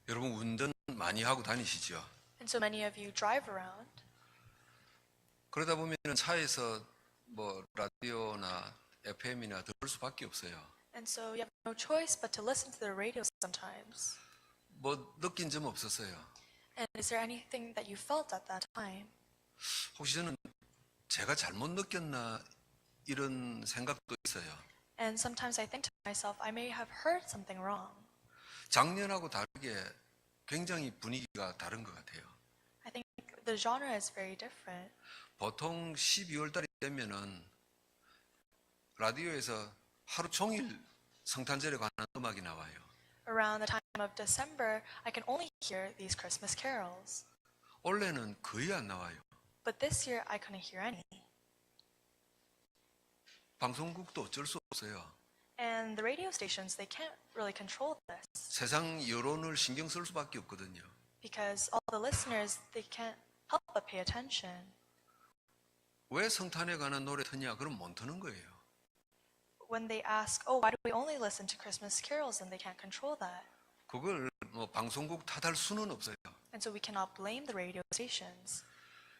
여러분 운전 많이 하고 다니시죠? And so many of you drive around. 그러다 보면은 차에서 뭐 라디오나 FM이나 들을 수밖에 없어요. And so you have no choice but to listen to the radio sometimes. 뭐 느낀 점 없었어요? And is there anything that you felt at that time? 혹시 저는 제가 잘못 느꼈나 이런 생각도 있어요. And sometimes I think to myself, I may have heard something wrong. 작년하고 다르게 굉장히 분위기가 다른 것 같아요. I think the genre is very different. 보통 12월 달이 되면은 라디오에서 하루 종일 성탄절에 관한 음악이 나와요. Around the time of December, I can only hear these Christmas carols. 올해는 거의 안 나와요. But this year, I couldn't hear any. 방송국도 어쩔 수 없어요. And the radio stations, they can't really control this. 세상 여론을 신경 쓸 수밖에 없거든요. Because all the listeners, they can't help but pay attention. 왜 성탄에 관한 노래 트냐? 그럼 못 트는 거예요. When they ask, oh, why do we only listen to Christmas carols, and they can't control that. 그걸 뭐 방송국 탓할 수는 없어요. And so we cannot blame the radio stations.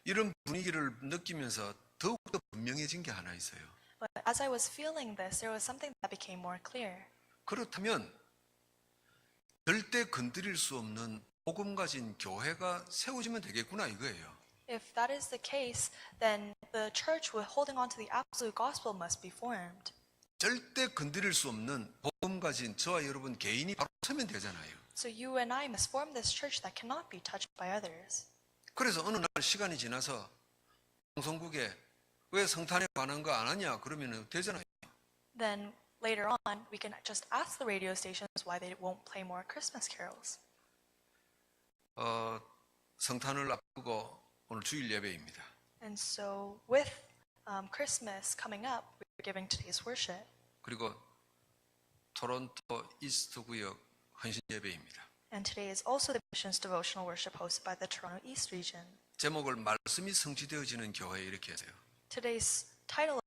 이런 분위기를 느끼면서 더욱더 분명해진 게 하나 있어요. But as I was feeling this, there was something that became more clear. 그렇다면 절대 건드릴 수 없는 복음 가진 교회가 세워지면 되겠구나 이거예요. If that is the case, then the church with holding on to the absolute gospel must be formed. 절대 건드릴 수 없는 복음 가진 저와 여러분 개인이 바로 서면 되잖아요. So you and I must form this church that cannot be touched by others. 그래서 어느 날 시간이 지나서 방송국에 왜 성탄에 관한 거 안 하냐 그러면 되잖아요. Then later on, we can just ask the radio stations why they won't play more Christmas carols. 성탄을 앞두고 오늘 주일 예배입니다. And so with Christmas coming up, we're giving today's worship. 그리고 토론토 이스트 구역 헌신 예배입니다. And today is also the missions devotional worship hosted by the Toronto East region. 제목을 말씀이 성취되어지는 교회 이렇게 하세요. Today's title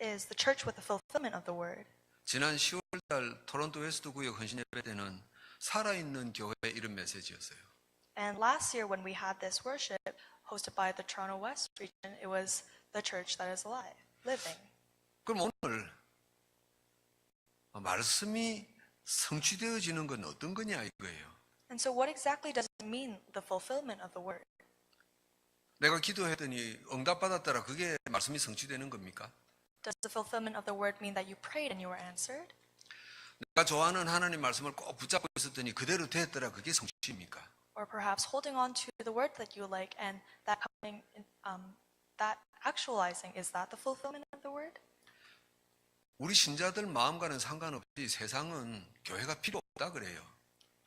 is The Church with the Fulfillment of the Word. 지난 10월달 토론토 웨스트 구역 헌신 예배 때는 살아있는 교회 이런 메시지였어요. And last year when we had this worship hosted by the Toronto West region, it was the church that is alive, living. 그럼 오늘 말씀이 성취되어지는 건 어떤 거냐 이거예요. And so what exactly does it mean, the fulfillment of the Word? 내가 기도했더니 응답받았더라 그게 말씀이 성취되는 겁니까? Does the fulfillment of the Word mean that you prayed and you were answered? 내가 좋아하는 하나님 말씀을 꼭 붙잡고 있었더니 그대로 됐더라 그게 성취입니까? Or perhaps holding on to the Word that you like and that coming, that actualizing, is that the fulfillment of the Word? 우리 신자들 마음과는 상관없이 세상은 교회가 필요 없다 그래요.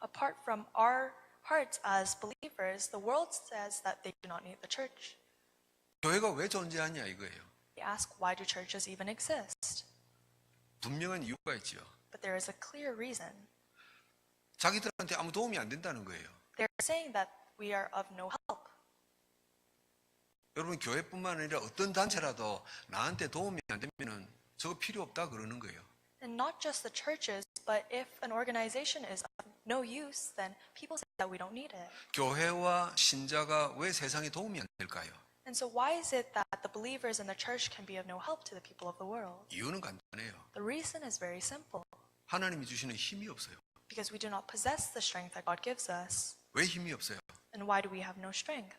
Apart from our hearts as believers, the world says that they do not need the church. 교회가 왜 존재하냐 이거예요. They ask, why do churches even exist? 분명한 이유가 있죠. But there is a clear reason. 자기들한테 아무 도움이 안 된다는 거예요. They're saying that we are of no help. 여러분 교회뿐만 아니라 어떤 단체라도 나한테 도움이 안 되면은 저거 필요 없다 그러는 거예요. And not just the churches, but if an organization is of no use, then people say that we don't need it. 교회와 신자가 왜 세상에 도움이 안 될까요? And so why is it that the believers in the church can be of no help to the people of the world? 이유는 간단해요. The reason is very simple. 하나님이 주시는 힘이 없어요. Because we do not possess the strength that God gives us. 왜 힘이 없어요? And why do we have no strength?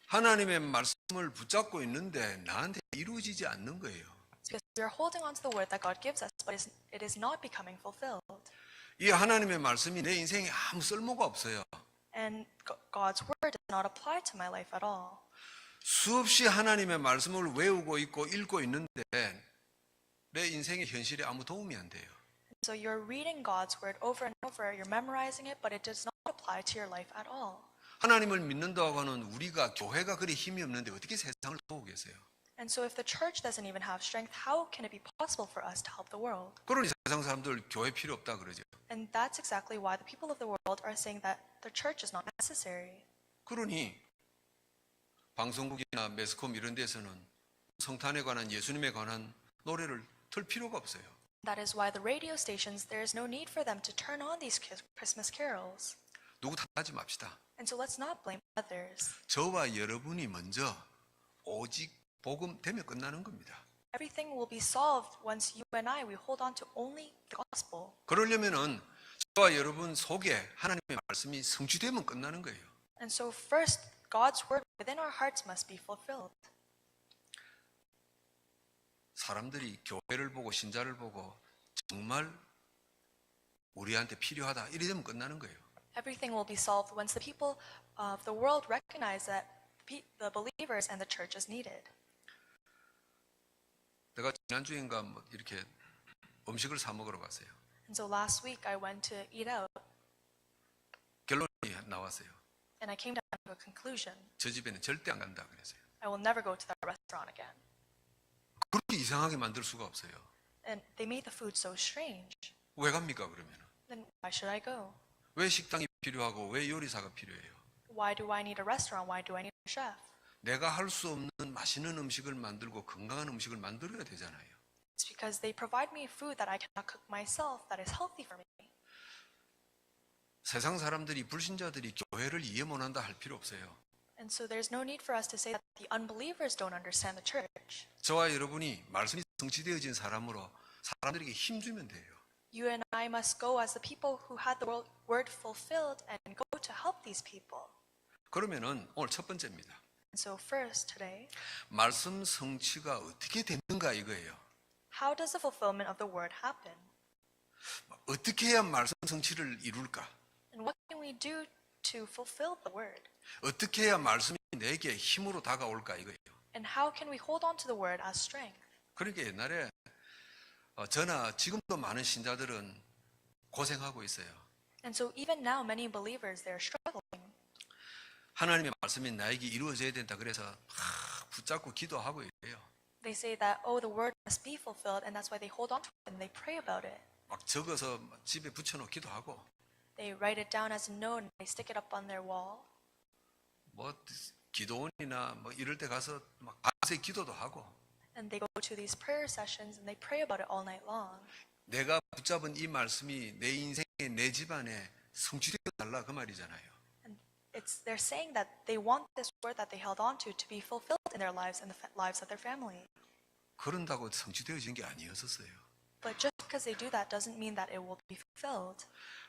하나님의 말씀을 붙잡고 있는데 나한테 이루어지지 않는 거예요. Because we are holding on to the word that God gives us, but it is not becoming fulfilled. 이 하나님의 말씀이 내 인생에 아무 쓸모가 없어요. And God's word does not apply to my life at all. 수없이 하나님의 말씀을 외우고 있고 읽고 있는데 내 인생의 현실에 아무 도움이 안 돼요. So you're reading God's word over and over, you're memorizing it, but it does not apply to your life at all. 하나님을 믿는다고 하는 우리가 교회가 그리 힘이 없는데 어떻게 세상을 도우겠어요? And so if the church doesn't even have strength, how can it be possible for us to help the world? 그러니 세상 사람들 교회 필요 없다 그러죠. And that's exactly why the people of the world are saying that the church is not necessary. 그러니 방송국이나 매스컴 이런 데서는 성탄에 관한 예수님에 관한 노래를 틀 필요가 없어요. That is why the radio stations, there is no need for them to turn on these Christmas carols. 누구 탓하지 맙시다. And so let's not blame others. 저와 여러분이 먼저 오직 복음 되면 끝나는 겁니다. Everything will be solved once you and I, we hold on to only the gospel. 그러려면은 저와 여러분 속에 하나님의 말씀이 성취되면 끝나는 거예요. And so first, God's word within our hearts must be fulfilled. 사람들이 교회를 보고 신자를 보고 정말 우리한테 필요하다 이래 되면 끝나는 거예요. Everything will be solved once the people of the world recognize that the believers and the church is needed. 내가 지난주인가 뭐 이렇게 음식을 사 먹으러 갔어요. And so last week I went to eat out 결론이 나왔어요. and I came down to a conclusion. 저 집에는 절대 안 간다 그랬어요. I will never go to that restaurant again. 그렇게 이상하게 만들 수가 없어요. And they made the food so strange. 왜 갑니까 그러면? Then why should I go? 왜 식당이 필요하고 왜 요리사가 필요해요? Why do I need a restaurant? Why do I need a chef? 내가 할 수 없는 맛있는 음식을 만들고 건강한 음식을 만들어야 되잖아요. It's because they provide me food that I cannot cook myself that is healthy for me. 세상 사람들이 불신자들이 교회를 이해 못한다 할 필요 없어요. And so there's no need for us to say that the unbelievers don't understand the church. 저와 여러분이 말씀이 성취되어진 사람으로 사람들에게 힘주면 돼요. You and I must go as the people who had the word fulfilled and go to help these people. 그러면은 오늘 첫 번째입니다. And so first today, 말씀 성취가 어떻게 되는가 이거예요. how does the fulfillment of the word happen? 어떻게 해야 말씀 성취를 이룰까? And what can we do to fulfill the word? 어떻게 해야 말씀이 내게 힘으로 다가올까 이거예요. And how can we hold on to the word as strength? 그러니까 옛날에 저나 지금도 많은 신자들은 고생하고 있어요. And so even now, many believers, they're struggling. 하나님의 말씀이 나에게 이루어져야 된다 그래서 붙잡고 기도하고 있어요. They say that, oh, the word must be fulfilled, and that's why they hold on to it and they pray about it. 막 적어서 집에 붙여놓기도 하고 They write it down as a note and they stick it up on their wall. 뭐 기도원이나 뭐 이럴 때 가서 막 밤새 기도도 하고 And they go to these prayer sessions and they pray about it all night long. 내가 붙잡은 이 말씀이 내 인생에 내 집안에 성취되어 달라 그 말이잖아요. And they're saying that they want this word that they held on to be fulfilled in their lives and the lives of their family. 그런다고 성취되어진 게 아니었었어요. But just because they do that doesn't mean that it will be fulfilled.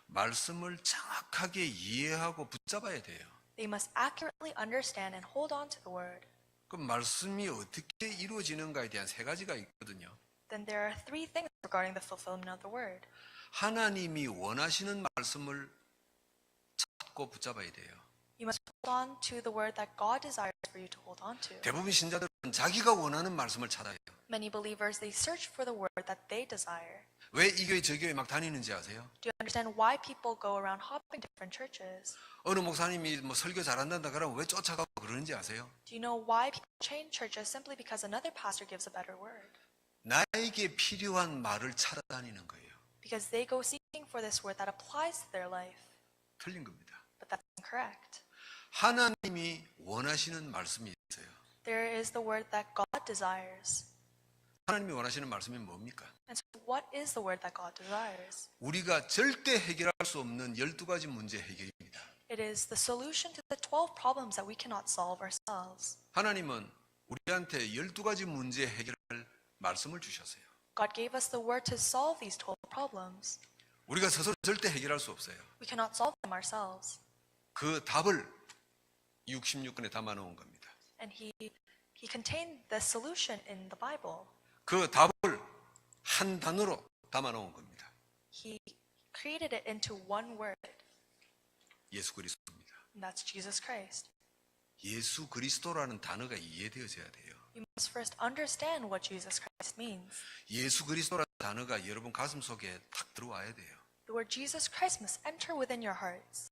말씀을 정확하게 이해하고 붙잡아야 돼요. They must accurately understand and hold on to the word. 그 말씀이 어떻게 이루어지는가에 대한 세 가지가 있거든요. Then there are three things regarding the fulfillment of the word. 하나님이 원하시는 말씀을 찾고 붙잡아야 돼요. You must hold on to the word that God desires for you to hold on to. 대부분 신자들은 자기가 원하는 말씀을 찾아요. Many believers, they search for the word that they desire. 왜 이 교회 저 교회 막 다니는지 아세요? Do you understand why people go around hopping different churches? 어느 목사님이 뭐 설교 잘한다 그러면 왜 쫓아가고 그러는지 아세요? Do you know why people change churches simply because another pastor gives a better word? 나에게 필요한 말을 찾아다니는 거예요. Because they go seeking for this word that applies to their life. 틀린 겁니다. But that's incorrect. 하나님이 원하시는 말씀이 있어요. There is the word that God desires. 하나님이 원하시는 말씀이 뭡니까? And so what is the word that God desires? 우리가 절대 해결할 수 없는 12가지 문제 해결입니다. It is the solution to the 12 problems that we cannot solve ourselves. 하나님은 우리한테 12가지 문제 해결할 말씀을 주셨어요. God gave us the word to solve these 12 problems. 우리가 스스로 절대 해결할 수 없어요. We cannot solve them ourselves. 그 답을 66권에 담아 놓은 겁니다. And he contained the solution in the Bible. 그 답을 한 단어로 담아 놓은 겁니다. He created it into one word, 예수 그리스도입니다. and that's Jesus Christ. 예수 그리스도라는 단어가 이해되어져야 돼요. You must first understand what Jesus Christ means. 예수 그리스도라는 단어가 여러분 가슴 속에 탁 들어와야 돼요. The word Jesus Christ must enter within your hearts.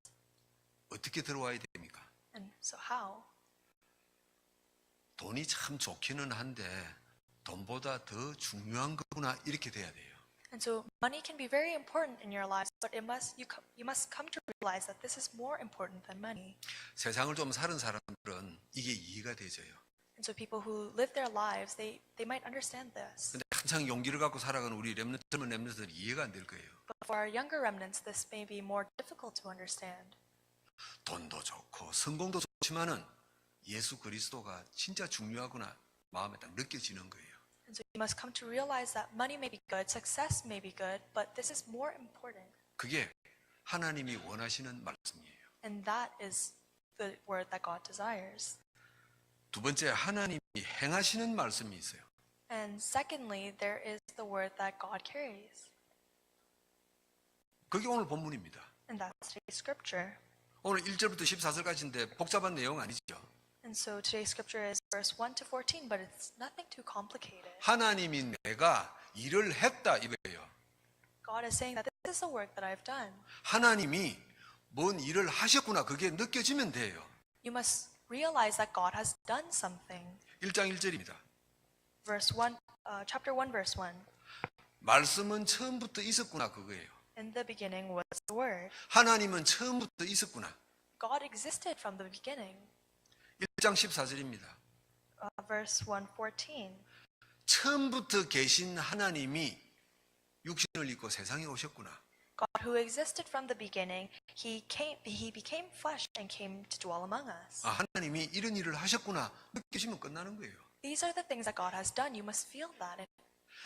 어떻게 들어와야 됩니까? And so how? 돈이 참 좋기는 한데 돈보다 더 중요한 거구나 이렇게 돼야 돼요. And so money can be very important in your lives, but you must come to realize that this is more important than money. 세상을 좀 사는 사람들은 이게 이해가 되져요. And so people who live their lives, they might understand this. 근데 한창 용기를 갖고 살아가는 우리 젊은 렘넌트들은 이해가 안 될 거예요. But for our younger remnants, this may be more difficult to understand. 돈도 좋고 성공도 좋지만은 예수 그리스도가 진짜 중요하구나 마음에 딱 느껴지는 거예요. And so you must come to realize that money may be good, success may be good, but this is more important. 그게 하나님이 원하시는 말씀이에요. And that is the word that God desires. 두 번째, 하나님이 행하시는 말씀이 있어요. And secondly, there is the word that God carries. 그게 오늘 본문입니다. And that's today's scripture. 오늘 1절부터 14절까지인데 복잡한 내용 아니죠. And so today's scripture is verse 1 to 14, but it's nothing too complicated. 하나님이 내가 일을 했다 이거예요. God is saying that this is the work that I've done. 하나님이 뭔 일을 하셨구나 그게 느껴지면 돼요. You must realize that God has done something. 1장 1절입니다. Chapter 1, verse 1. 말씀은 처음부터 있었구나 그거예요. In the beginning was the word. 하나님은 처음부터 있었구나. God existed from the beginning. 1장 14절입니다. Verse 1:14. 처음부터 계신 하나님이 육신을 입고 세상에 오셨구나. God who existed from the beginning, he became flesh and came to dwell among us. 하나님이 이런 일을 하셨구나 느끼시면 끝나는 거예요. These are the things that God has done. You must feel that and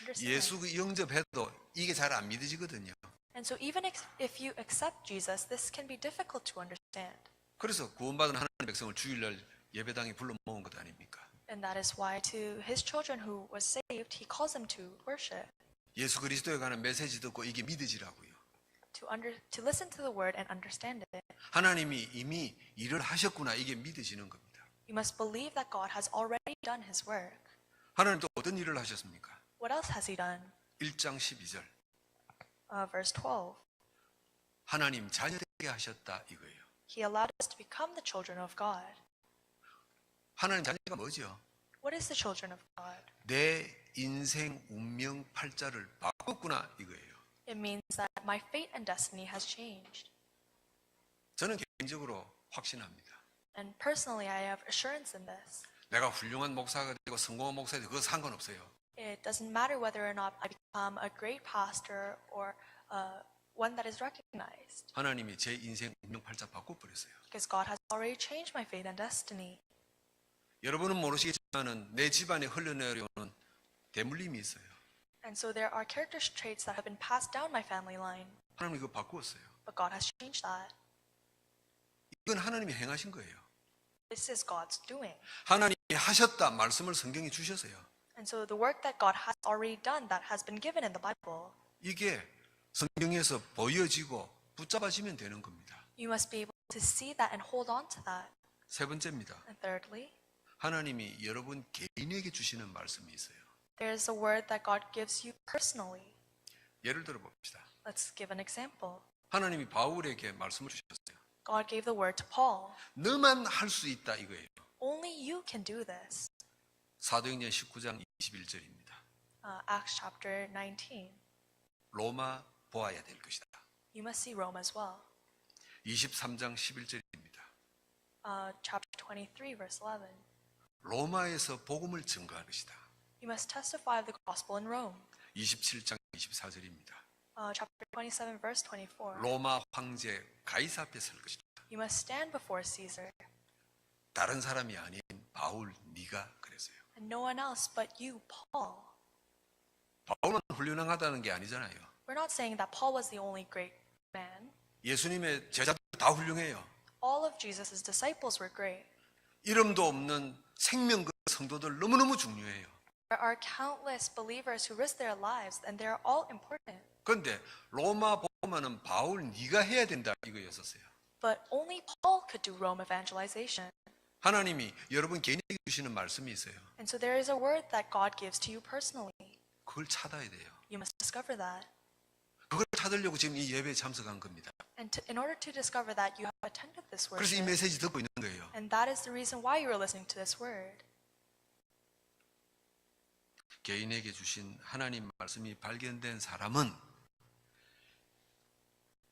understand. 예수 영접해도 이게 잘 안 믿어지거든요. And so even if you accept Jesus, this can be difficult to understand. 그래서 구원받은 하나님의 백성을 주일날 예배당에 불러 모은 것 아닙니까? And that is why to his children who was saved, he calls them to worship, 예수 그리스도에 관한 메시지 듣고 이게 믿어지라고요. to listen to the word and understand it. 하나님이 이미 일을 하셨구나 이게 믿어지는 겁니다. You must believe that God has already done his work. 하나님 또 어떤 일을 하셨습니까? What else has he done? 1장 12절 Verse 12. 하나님 자녀 되게 하셨다 이거예요. He allowed us to become the children of God. 하나님 자녀가 뭐죠? What is the children of God? 내 인생 운명 팔자를 바꿨구나 이거예요. It means that my fate and destiny has changed. 저는 개인적으로 확신합니다. And personally, I have assurance in this. 내가 훌륭한 목사가 되고 성공한 목사가 되고 그거 상관없어요. It doesn't matter whether or not I become a great pastor or one that is recognized, 하나님이 제 인생 운명 팔자 바꿔버렸어요. because God has already changed my fate and destiny. 여러분은 모르시겠지만 내 집안에 흘러내려오는 대물림이 있어요. And so there are character traits that have been passed down my family line, 하나님이 그거 바꾸었어요. but God has changed that. 이건 하나님이 행하신 거예요. This is God's doing. 하나님이 하셨다 말씀을 성경에 주셨어요. And so the work that God has already done, that has been given in the Bible, 이게 성경에서 보여지고 붙잡아지면 되는 겁니다. you must be able to see that and hold on to that. 세 번째입니다. And thirdly, 하나님이 여러분 개인에게 주시는 말씀이 있어요. there is a word that God gives you personally. 예를 들어 봅시다. Let's give an example. 하나님이 바울에게 말씀을 주셨어요. God gave the word to Paul. 너만 할 수 있다 이거예요. Only you can do this. 사도행전 19장 21절입니다. Acts chapter 19. 로마 보아야 될 것이다. You must see Rome as well. 23장 11절입니다. Chapter 23, verse 11. 로마에서 복음을 증거할 것이다. You must testify of the gospel in Rome. 27장 24절입니다. Chapter 27, verse 24. 로마 황제 가이사 앞에 설 것이다. You must stand before Caesar, 다른 사람이 아닌 바울 네가 그랬어요. and no one else but you, Paul. 바울은 훌륭하다는 게 아니잖아요. We're not saying that Paul was the only great man. 예수님의 제자들 다 훌륭해요. All of Jesus' disciples were great. 이름도 없는 생명그 성도들 너무너무 중요해요. There are countless believers who risk their lives, and they are all important. 그런데 로마 보면은 바울 네가 해야 된다 이거였었어요. But only Paul could do Rome evangelization. 하나님이 여러분 개인에게 주시는 말씀이 있어요. And so there is a word that God gives to you personally. 그걸 찾아야 돼요. You must discover that. 그걸 찾으려고 지금 이 예배에 참석한 겁니다. And in order to discover that, you have attended this 그래서 이 worship. 메시지 듣고 있는 거예요. And that is the reason why you are listening to this word. 개인에게 주신 하나님 말씀이 발견된 사람은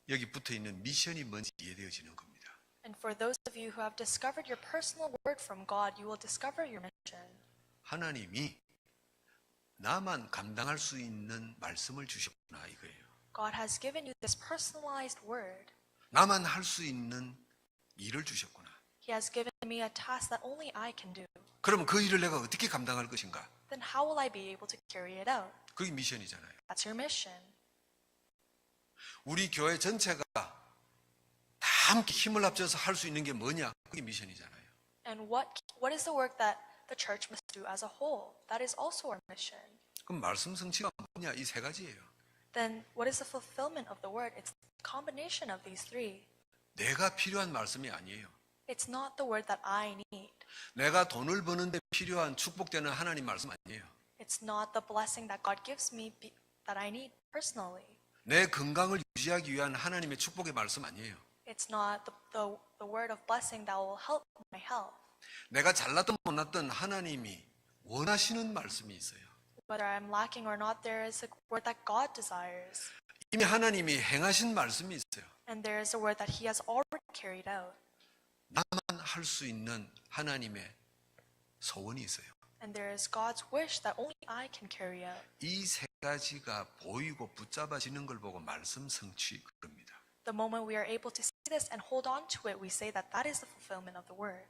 여기 붙어 있는 미션이 뭔지 이해되어지는 겁니다. And for those of you who have discovered your personal word from God, you will discover your mission. 하나님이 나만 감당할 수 있는 말씀을 주셨구나 이거예요. God has given you this personalized word. 나만 할 수 있는 일을 주셨구나. He has given me a task that only I can do. 그럼 그 일을 내가 어떻게 감당할 것인가? Then how will I be able to carry it out? 그게 미션이잖아요. That's your mission. 우리 교회 전체가 다 함께 힘을 합쳐서 할 수 있는 게 뭐냐? 그게 미션이잖아요. And what is the work that the church must do as a whole? That is also our mission. 그럼 말씀 성취가 뭐냐? 이 세 가지예요. Then what is the fulfillment of the word? It's a combination of these three. 내가 필요한 말씀이 아니에요. It's not the word that I need. 내가 돈을 버는데 필요한 축복되는 하나님 말씀 아니에요. It's not the blessing that God gives me that I need personally. 내 건강을 유지하기 위한 하나님의 축복의 말씀 아니에요. It's not the word of blessing that will help my health. 내가 잘났든 못났든 하나님이 원하시는 말씀이 있어요. Whether I'm lacking or not, there is a word that God desires. 이미 하나님이 행하신 말씀이 있어요. And there is a word that He has already carried out. 나만 할 수 있는 하나님의 소원이 있어요. And there is God's wish that only I can carry out. 이 세 가지가 보이고 붙잡아지는 걸 보고 말씀 성취 그럽니다. The moment we are able to see this and hold on to it, we say that that is the fulfillment of the word.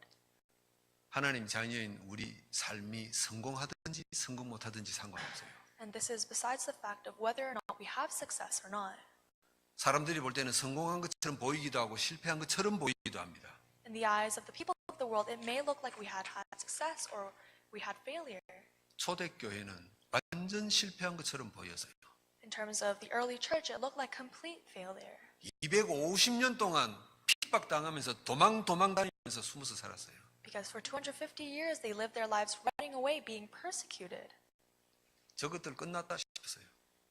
하나님 자녀인 우리 삶이 성공하든지 성공 못하든지 상관없어요. And this is besides the fact of whether or not we have success or not. 사람들이 볼 때는 성공한 것처럼 보이기도 하고 실패한 것처럼 보이기도 합니다. In the eyes of the people of the world, it may look like we had success or we had failure. 초대교회는 완전 실패한 것처럼 보여서요. In terms of the early church, it looked like complete failure. 250년 동안 핍박당하면서 도망다니면서 숨어서 살았어요. Because for 250 years, they lived their lives running away, being persecuted. 저것들 끝났다 싶었어요.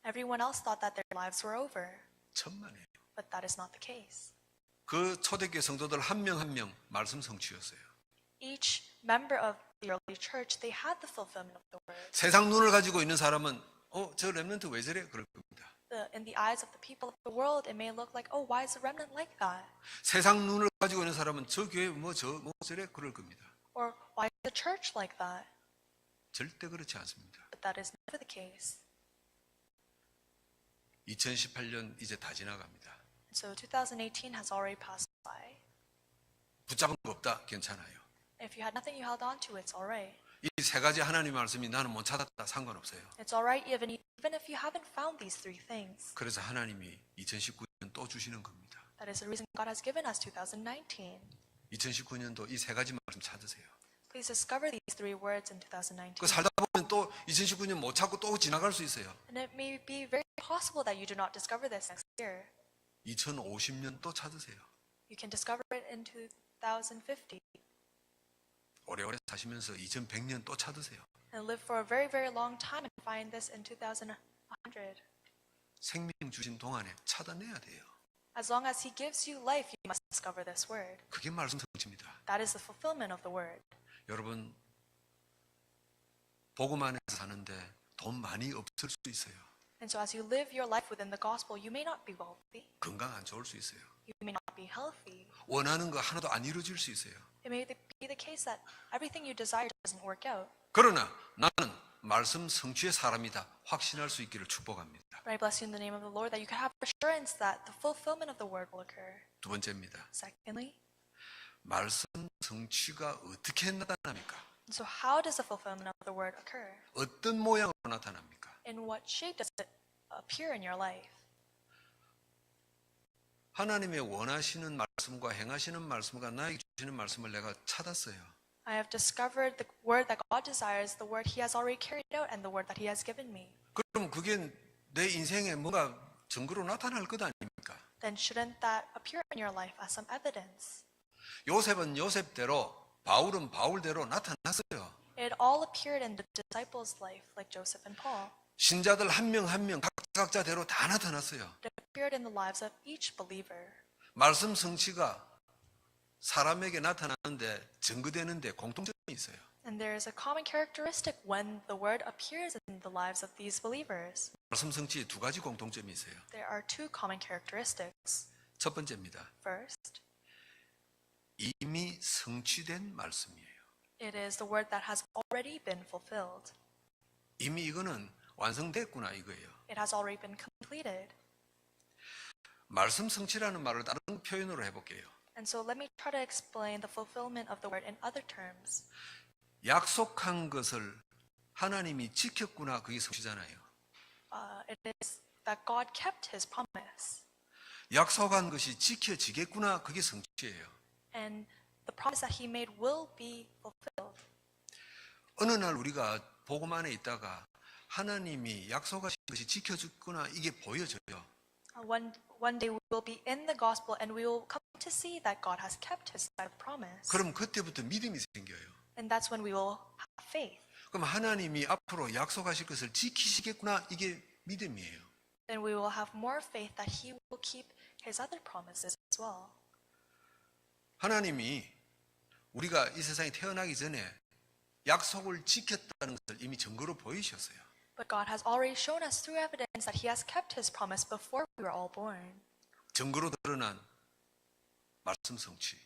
Everyone else thought that their lives were over. 천만에요. But that is not the case. 그 초대교회 성도들 한 명 한 명 말씀 성취였어요. Each member of the early church, they had the fulfillment of the word. 세상 눈을 가지고 있는 사람은 저 렘넌트 왜 저래? 그럴 겁니다. In the eyes of the people of the world, it may look like, oh, why is the remnant like that? 세상 눈을 가지고 있는 사람은 저 교회 뭐 저래? 그럴 겁니다. Or why is the church like that? 절대 그렇지 않습니다. But that is never the case. 2018년 이제 다 지나갑니다. So 2018 has already passed by. 붙잡은 거 없다? 괜찮아요. If you had nothing you held on to, it's all right. 이 세 가지 하나님 말씀이 나는 못 찾았다 상관없어요. It's all right even if you haven't found these three things. 그래서 하나님이 2019년 또 주시는 겁니다. That is the reason God has given us 2019. 2019년도 이 세 가지 말씀 찾으세요. Please discover these three words in 2019. 그 살다 보면 또 2019년 못 찾고 또 지나갈 수 있어요. And it may be very possible that you do not discover this next year. 2050년 또 찾으세요. You can discover it in 2050 오래오래 사시면서 2100년 또 찾으세요. and live for a very, very long time and find this in 2100. 생명 주신 동안에 찾아내야 돼요. As long as He gives you life, you must discover this word. 그게 말씀 성취입니다. That is the fulfillment of the word. 여러분 복음 안에서 사는데 돈 많이 없을 수 있어요. And so as you live your life within the gospel, you may not be wealthy. 건강 안 좋을 수 있어요. You may not be healthy. 원하는 거 하나도 안 이루어질 수 있어요. It may be the case that everything you desire doesn't work out. 그러나 나는 말씀 성취의 사람이다 확신할 수 있기를 축복합니다. But I bless you in the name of the Lord that you can have assurance that the fulfillment of the word will occur. 두 번째입니다. Secondly, 말씀 성취가 어떻게 나타납니까? so how does the fulfillment of the word occur? 어떤 모양으로 나타납니까? In what shape does it appear in your life? 하나님의 원하시는 말씀과 행하시는 말씀과 나에게 주시는 말씀을 내가 찾았어요. I have discovered the word that God desires, the word He has already carried out, and the word that He has given me. 그럼 그게 내 인생에 뭔가 증거로 나타날 것 아닙니까? Then shouldn't that appear in your life as some evidence? 요셉은 요셉대로 바울은 바울대로 나타났어요. It all appeared in the disciples' life, like Joseph and Paul. 신자들 한 명 한 명 각자대로 다 나타났어요. It appeared in the lives of each believer. 말씀 성취가 사람에게 나타나는데 증거되는데 공통점이 있어요. And there is a common characteristic when the word appears in the lives of these believers. 말씀 성취에 두 가지 공통점이 있어요. There are two common characteristics. 첫 번째입니다. First, 이미 성취된 말씀이에요. it is the word that has already been fulfilled. 이미 이거는 완성됐구나 이거예요. It has already been completed. 말씀 성취라는 말을 다른 표현으로 해볼게요. And so let me try to explain the fulfillment of the word in other terms. 약속한 것을 하나님이 지켰구나, 그게 성취잖아요. It is that God kept his promise. 약속한 것이 지켜지겠구나, 그게 성취예요. And the promise that he made will be fulfilled. 어느 날 우리가 복음 안에 있다가 하나님이 약속하신 것이 지켜졌구나, 이게 보여져요. One day we will be in the gospel and we will come to see that God has kept his side of promise. 그럼 그때부터 믿음이 생겨요. And that's when we will have faith. 그럼 하나님이 앞으로 약속하실 것을 지키시겠구나, 이게 믿음이에요. Then we will have more faith that he will keep his other promises as well. 하나님이 우리가 이 세상에 태어나기 전에 약속을 지켰다는 것을 이미 증거로 보이셨어요. But God has already shown us through evidence that he has kept his promise before we were all born. 증거로 드러난 말씀 성취.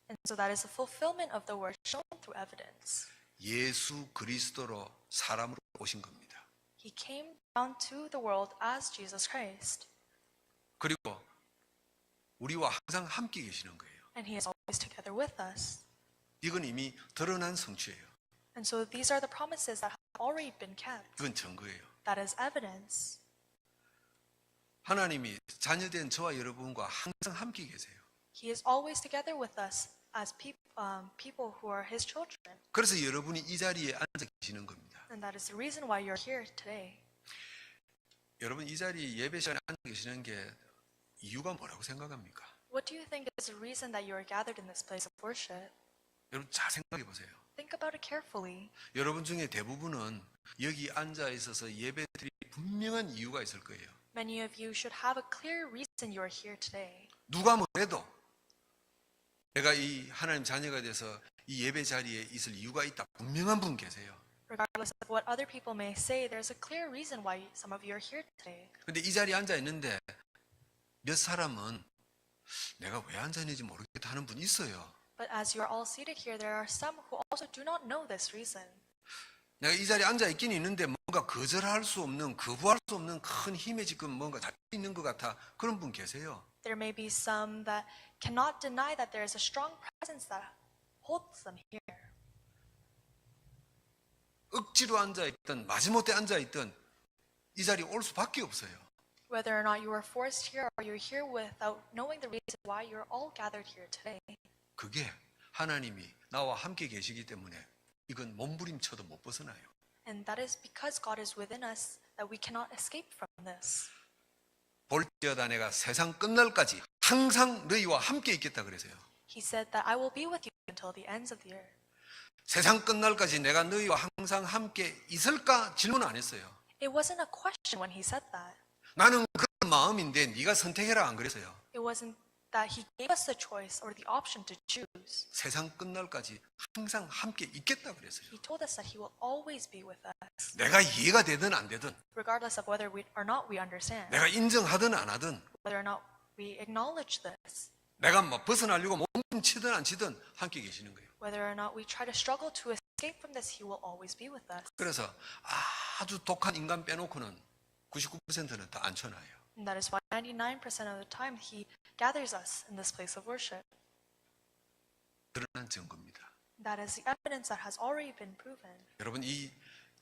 And so that is the fulfillment of the word shown through evidence. 예수 그리스도로 사람으로 오신 겁니다. He came down to the world as Jesus Christ. 그리고 우리와 항상 함께 계시는 거예요. And he is always together with us. 이건 이미 드러난 성취예요. And so these are the promises that have already been kept. 이건 증거예요. That is evidence. 하나님이 자녀된 저와 여러분과 항상 함께 계세요. He is always together with us as people who are his children. 그래서 여러분이 이 자리에 앉아 계시는 겁니다. And that is the reason why you're here today. 여러분 이 자리 예배 시간에 앉아 계시는 게 이유가 뭐라고 생각합니까? What do you think is the reason that you are gathered in this place of worship? 여러분 잘 생각해 보세요. Think about it carefully. 여러분 중에 대부분은 여기 앉아 있어서 예배드릴 분명한 이유가 있을 거예요. Many of you should have a clear reason you are here today. 누가 뭐래도 내가 이 하나님 자녀가 돼서 이 예배 자리에 있을 이유가 있다. 분명한 분 계세요. Regardless of what other people may say, there's a clear reason why some of you are here today. 근데 이 자리에 앉아 있는데 몇 사람은 내가 왜 앉아 있는지 모르겠다 하는 분 있어요. But as you are all seated here, there are some who also do not know this reason. 내가 이 자리에 앉아 있긴 있는데 뭔가 거절할 수 없는, 거부할 수 없는 큰 힘에 지금 뭔가 잡혀 있는 것 같아. 그런 분 계세요. There may be some that cannot deny that there is a strong presence that holds them here. 억지로 앉아있든 마지못해 앉아있든 이 자리에 올 수밖에 없어요. Whether or not you are forced here or you're here without knowing the reason why you're all gathered here today. 그게 하나님이 나와 함께 계시기 때문에 이건 몸부림쳐도 못 벗어나요. And that is because God is within us that we cannot escape from this. 볼지어다 내가 세상 끝날까지 항상 너희와 함께 있겠다 그래서요. He said that I will be with you until the ends of the earth. 세상 끝날까지 내가 너희와 항상 함께 있을까 질문 안 했어요. It wasn't a question when he said that. 나는 그런 마음인데 네가 선택해라 안 그랬어요. It wasn't that he gave us the choice or the option to choose. 세상 끝날까지 항상 함께 있겠다 그랬어요. He told us that he will always be with us, 내가 이해가 되든 안 되든, regardless of whether we or not we understand, 내가 인정하든 안 하든, whether or not we acknowledge this, 내가 뭐 벗어나려고 몸치든 안 치든 함께 계시는 거예요. whether or not we try to struggle to escape from this, he will always be with us. 그래서 아주 독한 인간 빼놓고는 99%는 다 앉혀놔요. And that is why 99% of the time he gathers us in this place of worship. 드러난 증거입니다. That is the evidence that has already been proven. 여러분 이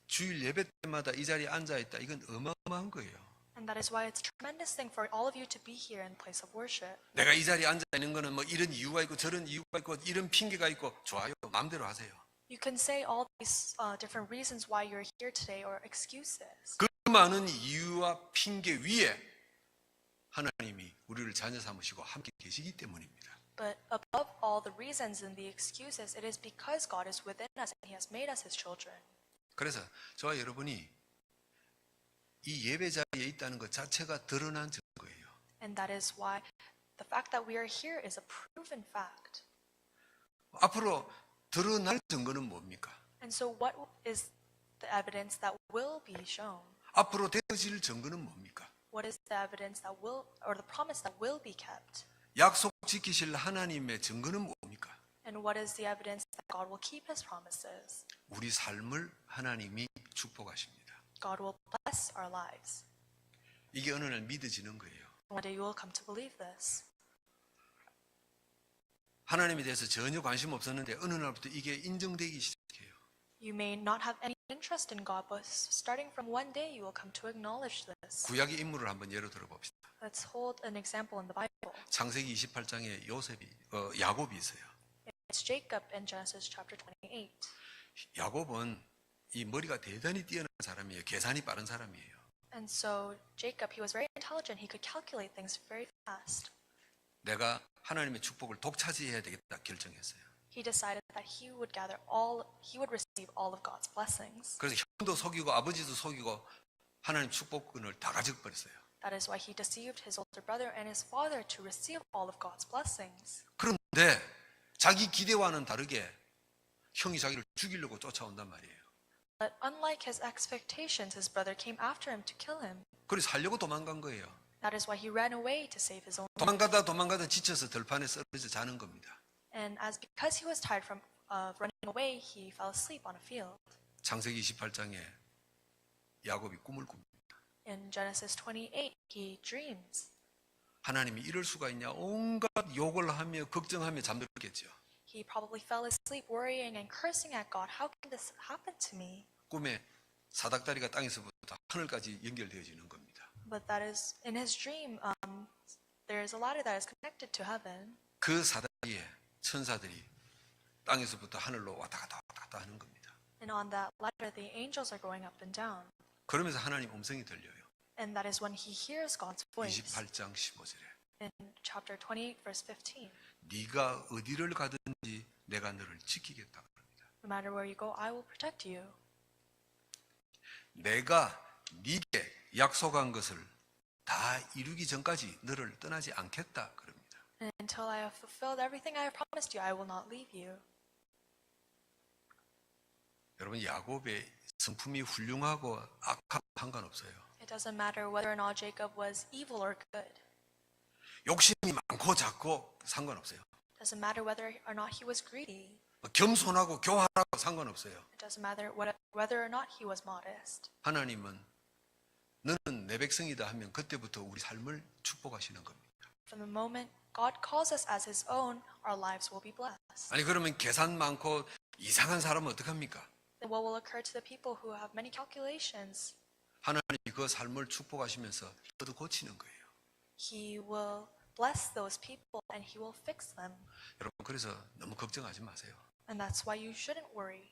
주일 예배 때마다 이 자리에 앉아 있다. 이건 어마어마한 거예요. And that is why it's a tremendous thing for all of you to be here in place of worship. 내가 이 자리에 앉아 있는 거는 뭐 이런 이유가 있고 저런 이유가 있고 이런 핑계가 있고 좋아요. 마음대로 하세요. You can say all these different reasons why you're here today or excuses. 그 많은 이유와 핑계 위에 하나님이 우리를 자녀 삼으시고 함께 계시기 때문입니다. But above all the reasons and the excuses, it is because God is within us and He has made us His children. 그래서 저와 여러분이 이 예배 자리에 있다는 것 자체가 드러난 증거예요. And that is why the fact that we are here is a proven fact. 앞으로 드러날 증거는 뭡니까? And so what is the evidence that will be shown? 앞으로 되어질 증거는 뭡니까? What is the evidence that will, or the promise that will be kept? 약속 지키실 하나님의 증거는 뭡니까? And what is the evidence that God will keep His promises? 우리 삶을 하나님이 축복하십니다. God will bless our lives. 이게 어느 날 믿어지는 거예요. One day you will come to believe this. 하나님에 대해서 전혀 관심 없었는데 어느 날부터 이게 인정되기 시작해요. You may not have any interest in God, but starting from one day, you will come to acknowledge this. 구약의 인물을 한번 예로 들어봅시다. Let's hold an example in the Bible. 창세기 28장에 야곱이 있어요. It's Jacob in Genesis chapter 28. 야곱은 이 머리가 대단히 뛰어난 사람이에요. 계산이 빠른 사람이에요. And so Jacob, he was very intelligent. He could calculate things very fast. 내가 하나님의 축복을 독차지해야 되겠다 결정했어요. He decided that he would receive all of God's blessings. 그래서 형도 속이고 아버지도 속이고 하나님 축복권을 다 가져버렸어요. That is why he deceived his older brother and his father to receive all of God's blessings. 그런데 자기 기대와는 다르게 형이 자기를 죽이려고 쫓아온단 말이에요. But unlike his expectations, his brother came after him to kill him. 그래서 살려고 도망간 거예요. That is why he ran away to save his own life. 도망가다 지쳐서 들판에 쓰러져 자는 겁니다. And because he was tired from running away, he fell asleep on a field. 창세기 28장에 야곱이 꿈을 꿉니다. In Genesis 28, he dreams. 하나님이 이럴 수가 있냐 온갖 욕을 하며 걱정하며 잠들었겠죠. He probably fell asleep worrying and cursing at God. How can this happen to me? 꿈에 사닥다리가 땅에서부터 하늘까지 연결되어지는 겁니다. But that is, in his dream, there is a ladder that is connected to heaven. 그 사다리에 천사들이 땅에서부터 하늘로 왔다 갔다 하는 겁니다. And on that ladder, the angels are going up and down. 그러면서 하나님 음성이 들려요. And that is when he hears God's voice. 28장 15절에 In chapter 28, verse 15. 네가 어디를 가든지 내가 너를 지키겠다 그럽니다. No matter where you go, I will protect you. 내가 네게 약속한 것을 다 이루기 전까지 너를 떠나지 않겠다 그럽니다. And until I have fulfilled everything I have promised you, I will not leave you. 여러분 야곱의 성품이 훌륭하고 악하고 상관없어요. It doesn't matter whether or not Jacob was evil or good. 욕심이 많고 작고 상관없어요. It doesn't matter whether or not he was greedy. 겸손하고 교활하고 상관없어요. It doesn't matter whether or not he was modest. 하나님은 너는 내 백성이다 하면 그때부터 우리 삶을 축복하시는 겁니다. From the moment God calls us as his own, our lives will be blessed. 아니 그러면 계산 많고 이상한 사람은 어떡합니까? Then what will occur to the people who have many calculations? 하나님이 그 삶을 축복하시면서 또 고치는 거예요. He will bless those people and he will fix them. 여러분 그래서 너무 걱정하지 마세요. And that's why you shouldn't worry.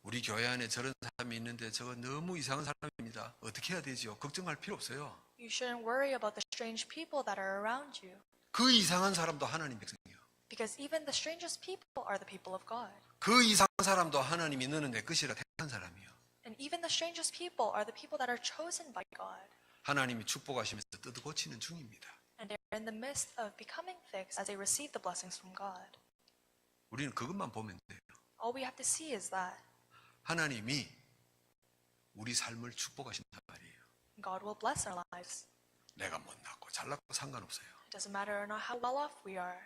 우리 교회 안에 저런 사람이 있는데 저거 너무 이상한 사람입니다. 어떻게 해야 되죠? 걱정할 필요 없어요. You shouldn't worry about the strange people that are around you. 그 이상한 사람도 하나님 백성이에요. Because even the strangest people are the people of God. 그 이상한 사람도 하나님이 너는 내 것이라 택한 사람이에요. And even the strangest people are the people that are chosen by God. 하나님이 축복하시면서 뜯어 고치는 중입니다. And they're in the midst of becoming fixed as they receive the blessings from God. 우리는 그것만 보면 돼요. All we have to see is that 하나님이 우리 삶을 축복하신단 말이에요. God will bless our lives. 내가 못났고 잘났고 상관없어요. It doesn't matter or not how well off we are.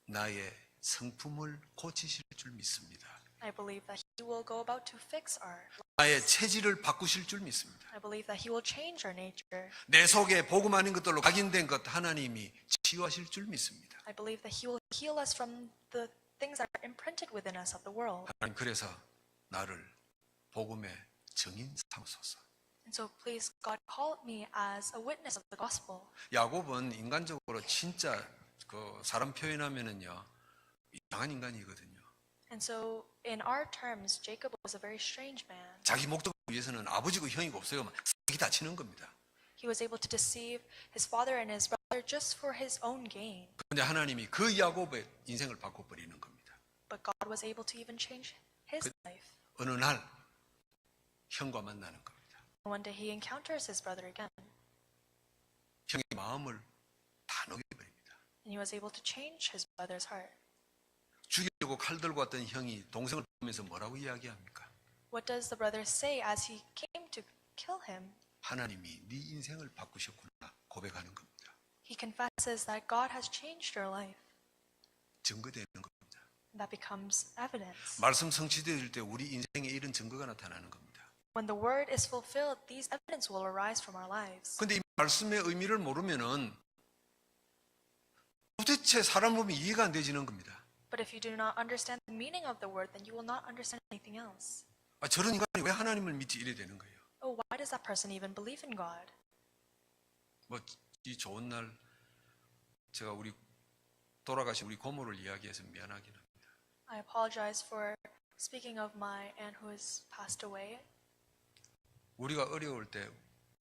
나의 성품을 고치실 줄 믿습니다. I believe that He will go about to fix our lives. 나의 체질을 바꾸실 줄 믿습니다. I believe that He will change our nature. 내 속에 복음 아닌 것들로 각인된 것 하나님이 치유하실 줄 믿습니다. I believe that He will heal us from the things that are imprinted within us of the world. 하나님 그래서 나를 복음의 증인 삼으소서. And so please, God, call me as a witness of the gospel. 야곱은 인간적으로 진짜 그 사람 표현하면은요 이상한 인간이거든요. And so in our terms, Jacob was a very strange man. 자기 목적을 위해서는 아버지고 형이고 없어요. 사기 다치는 겁니다. He was able to deceive his father and his brother just for his own gain. 그런데 하나님이 그 야곱의 인생을 바꿔버리는 겁니다. But God was able to even change his life. 어느 날 형과 만나는 겁니다. One day he encounters his brother again, 형의 마음을 다 녹여버립니다. and he was able to change his brother's heart. 죽이려고 칼 들고 왔던 형이 동생을 보면서 뭐라고 이야기합니까? What does the brother say as he came to kill him? 하나님이 네 인생을 바꾸셨구나 고백하는 겁니다. He confesses that God has changed your life. 증거되는 겁니다. And that becomes evidence. 말씀 성취될 때 우리 인생에 이런 증거가 나타나는 겁니다. When the word is fulfilled, these evidence will arise from our lives. 근데 이 말씀의 의미를 모르면은 도대체 사람 보면 이해가 안 되지는 겁니다. But if you do not understand the meaning of the word, then you will not understand anything else. 저런 인간이 왜 하나님을 믿지 이래 되는 거예요. Oh, why does that person even believe in God? 이 좋은 날 제가 돌아가신 우리 고모를 이야기해서 미안하긴 합니다. I apologize for speaking of my aunt who has passed away. 우리가 어려울 때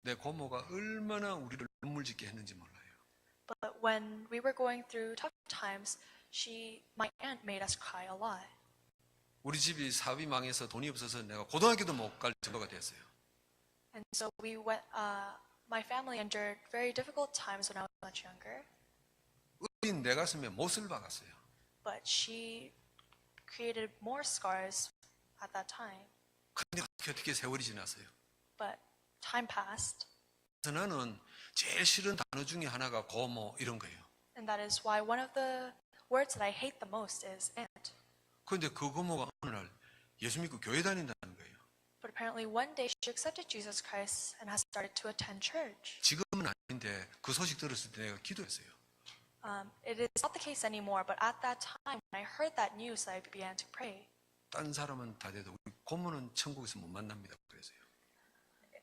내 고모가 얼마나 우리를 눈물 짓게 했는지 몰라요. But when we were going through tough times, my aunt made us cry a lot. 우리 집이 사업이 망해서 돈이 없어서 내가 고등학교도 못 갈 정도가 됐어요. And so my family endured very difficult times when I was much younger. 어린 내 가슴에 못을 박았어요. But she created more scars at that time. 근데 어떻게 세월이 지났어요. But time passed. 그래서 나는 제일 싫은 단어 중에 하나가 고모 이런 거예요. And that is why one of the words that I hate the most is aunt. 그런데 그 고모가 어느 날 예수 믿고 교회 다닌다는 거예요. But apparently one day she accepted Jesus Christ and has started to attend church. 지금은 아닌데 그 소식 들었을 때 내가 기도했어요. It is not the case anymore, but at that time when I heard that news, I began to pray. 딴 사람은 다 돼도 우리 고모는 천국에서 못 만납니다. 그래서요.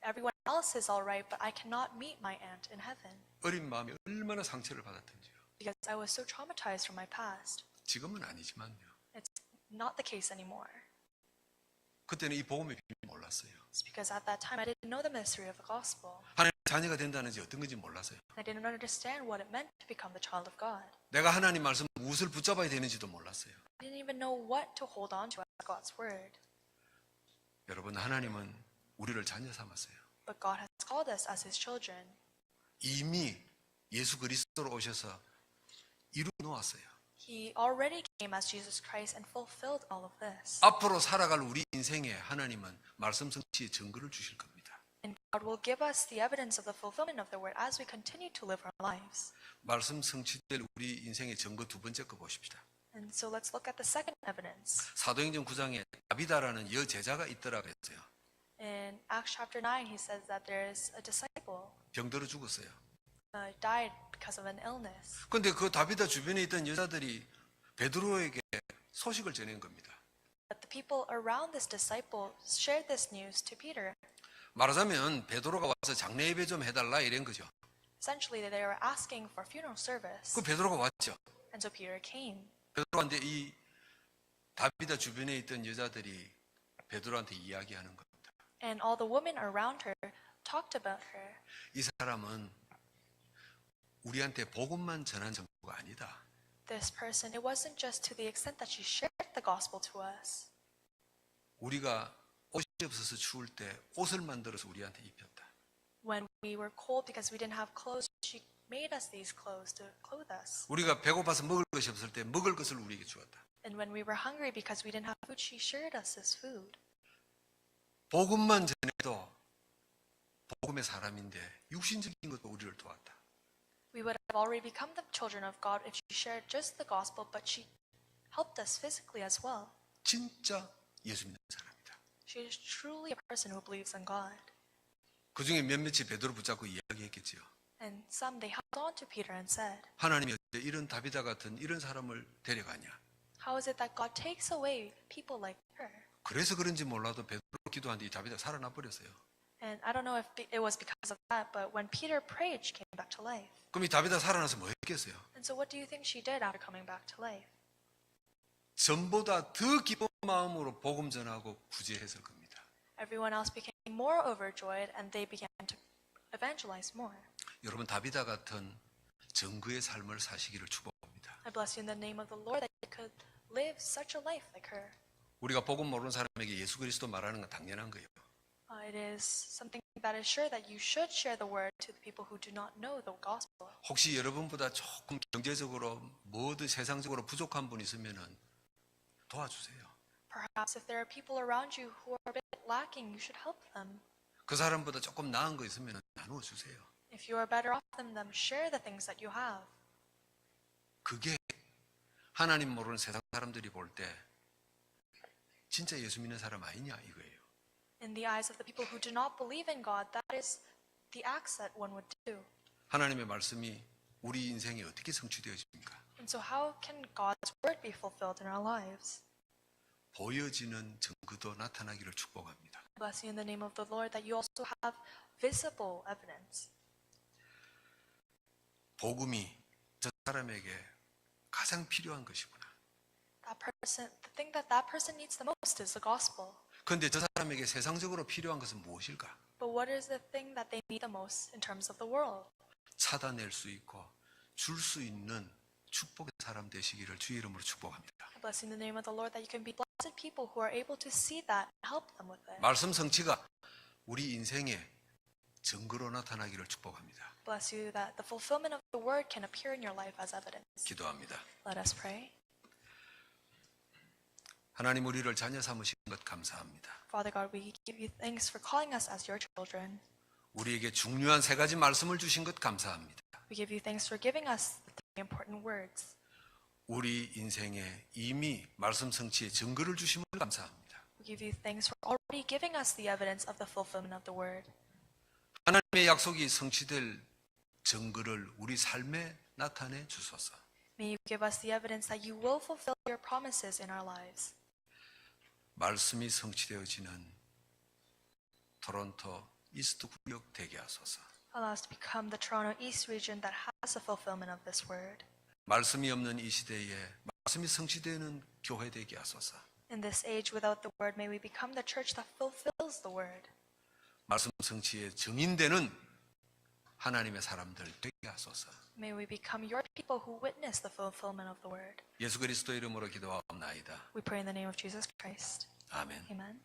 Everyone else is all right, but I cannot meet my aunt in heaven 어린 마음이 얼마나 상처를 받았던지요. because I was so traumatized from my past. 지금은 아니지만요. It's not the case anymore. 그때는 이 복음의 비밀을 몰랐어요. It's because at that time I didn't know the mystery of the gospel. 하나님 자녀가 된다는지 어떤 건지 몰랐어요. I didn't understand what it meant to become the child of God. 내가 하나님 말씀 무엇을 붙잡아야 되는지도 몰랐어요. I didn't even know what to hold on to as God's word. 여러분, 하나님은 우리를 자녀 삼았어요. But God has called us as His children. 이미 예수 그리스도로 오셔서 이루어 놓았어요. He already came as Jesus Christ and fulfilled all of this. 앞으로 살아갈 우리 인생에 하나님은 말씀 성취의 증거를 주실 겁니다. And God will give us the evidence of the fulfillment of the word as we continue to live our lives. 말씀 성취될 우리 인생의 증거 두 번째 거 보십시다. And so let's look at the second evidence. 사도행전 9장에 다비다라는 여제자가 있더라 그랬어요. In Acts chapter 9, he says that there is a disciple 병들어 죽었어요. died because of an illness. 그런데 그 다비다 주변에 있던 여자들이 베드로에게 소식을 전한 겁니다. But the people around this disciple shared this news to Peter. 말하자면 베드로가 와서 장례 예배 좀 해달라 이런 거죠. Essentially, they were asking for funeral service. 그 베드로가 왔죠. And so Peter came. 베드로한테 이 다비다 주변에 있던 여자들이 베드로한테 이야기하는 겁니다. And all the women around her talked about her. 이 사람은 우리한테 복음만 전한 정도가 아니다. This person, it wasn't just to the extent that she shared the gospel to us. 우리가 옷이 없어서 추울 때 옷을 만들어서 우리한테 입혔다. When we were cold because we didn't have clothes, she made us these clothes to clothe us. 우리가 배고파서 먹을 것이 없을 때 먹을 것을 우리에게 주었다. And when we were hungry because we didn't have food, she shared us this food. 복음만 전해도 복음의 사람인데 육신적인 것도 우리를 도왔다. We would have already become the children of God if she shared just the gospel, but she helped us physically as well. 진짜 예수 믿는 사람이다. She is truly a person who believes in God. 그 중에 몇몇이 베드로 붙잡고 이야기했겠지요. And some, they held on to Peter and said, 하나님이 어째 이런 다비다 같은 이런 사람을 데려가냐. how is it that God takes away people like her? 그래서 그런지 몰라도 베드로 기도하는데 이 다비다가 살아나 버렸어요. And I don't know if it was because of that, but when Peter prayed, she came back to life. 그럼 이 다비다 살아나서 뭐 했겠어요? And so what do you think she did after coming back to life? 전보다 더 기쁜 마음으로 복음 전하고 구제했을 겁니다. Everyone else became more overjoyed and they began to evangelize more. 여러분 다비다 같은 정그의 삶을 사시기를 축복합니다. I bless you in the name of the Lord that you could live such a life like her. 우리가 복음 모르는 사람에게 예수 그리스도 말하는 건 당연한 거예요. It is something that is sure that you should share the word to the people who do not know the gospel. 혹시 여러분보다 조금 경제적으로 뭐든 세상적으로 부족한 분 있으면은 도와주세요. Perhaps if there are people around you who are a bit lacking, you should help them. 그 사람보다 조금 나은 거 있으면 나누어 주세요. If you are better off than them, share the things that you have. 그게 하나님 모르는 세상 사람들이 볼 때 진짜 예수 믿는 사람 아니냐 이거예요. In the eyes of the people who do not believe in God, that is the acts that one would do. 하나님의 말씀이 우리 인생에 어떻게 성취되어집니까? And so how can God's word be fulfilled in our lives? 보여지는 증거도 나타나기를 축복합니다. I bless you in the name of the Lord that you also have visible evidence. 복음이 저 사람에게 가장 필요한 것이구나. The thing that that person needs the most is the gospel. 그런데 저 사람에게 세상적으로 필요한 것은 무엇일까? But what is the thing that they need the most in terms of the world? 찾아낼 수 있고 줄 수 있는 축복의 사람 되시기를 주의 이름으로 축복합니다. I bless you in the name of the Lord that you can be blessed people who are able to see that and help them with it. 말씀 성취가 우리 인생에 증거로 나타나기를 축복합니다. Bless you that the fulfillment of the word can appear in your life as evidence. 기도합니다. Let us pray. 하나님 우리를 자녀 삼으신 것 감사합니다. Father God, we give you thanks for calling us as your children. 우리에게 중요한 세 가지 말씀을 주신 것 감사합니다. We give you thanks for giving us the three important words. 우리 인생에 이미 말씀 성취의 증거를 주심을 감사합니다. We give you thanks for already giving us the evidence of the fulfillment of the word. 하나님의 약속이 성취될 증거를 우리 삶에 나타내 주소서. May you give us the evidence that you will fulfill your promises in our lives. 말씀이 성취되어지는 토론토 이스트 구역 되게 하소서. Allow us to become the Toronto East region that has the fulfillment of this word. 말씀이 없는 이 시대에 말씀이 성취되는 교회 되게 하소서. In this age without the word, may we become the church that fulfills the word. 말씀 성취에 증인되는 하나님의 사람들 되게 하소서. May we become your people who witness the fulfillment of the word. 예수 그리스도 이름으로 기도하옵나이다. We pray in the name of Jesus Christ. 아멘. Amen.